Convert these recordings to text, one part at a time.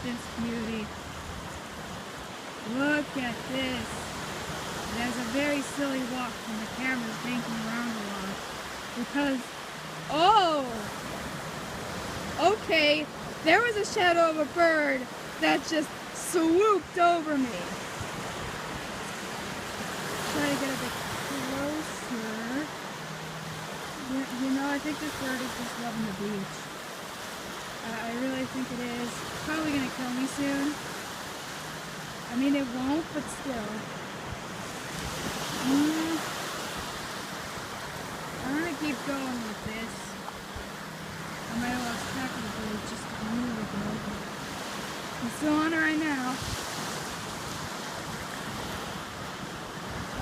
this beauty. Look at this. It has a very silly walk when the camera's banking around a lot. Because, oh! Okay, there was a shadow of a bird that just swooped over me. Try to get a bit closer. You know, I think this bird is just loving the beach. I really think it is. It's probably gonna kill me soon. I mean, it won't, but still. I'm gonna keep going with this. I might have lost track of the bird just a minute ago. I'm still on it right now.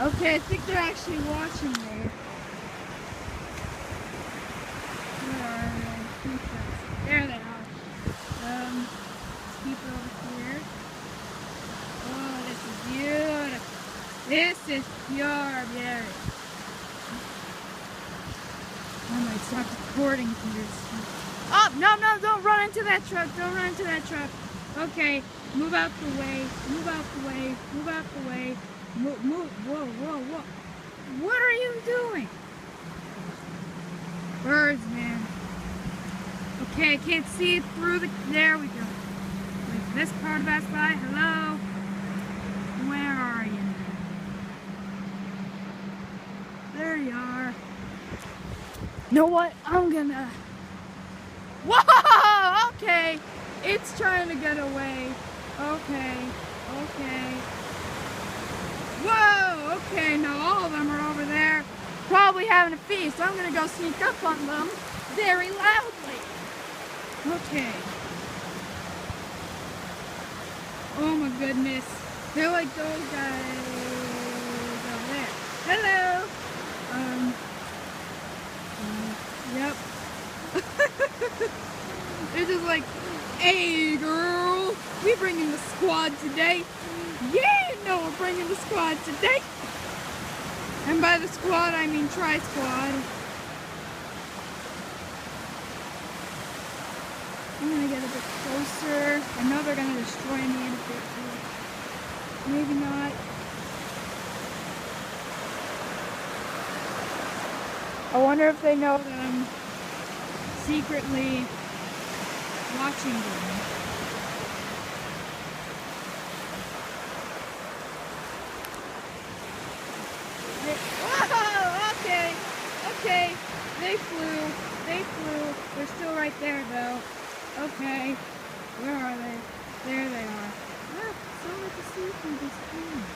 Okay, I think they're actually watching me. Where are they? There they are. Let's keep it over here. Oh, this is beautiful. This is pure beauty. I might stop recording here. Oh, no, don't run into that truck. Don't run into that truck. Okay, move out the way. Move out the way. Move out the way. Move. Whoa. What are you doing? Birds, man. Okay, I can't see it through the... There we go. Like this car to pass by. Hello? Where are you? There you are. You know what? I'm gonna... Whoa! Okay. It's trying to get away. Okay. Whoa! Okay, now all of them are over there. Probably having a feast. I'm gonna go sneak up on them very loudly. Okay. Oh my goodness. They're like those guys over there. Hello! Yep. They're just like, hey girl, we bringing the squad today. Yeah, no, we're bringing the squad today. And by the squad, I mean Tri-Squad. I'm gonna get a bit closer. I know they're gonna destroy me in a bit. Maybe not. I wonder if they know that I'm secretly watching them. Whoa! Okay. They flew. They're still right there though. Okay.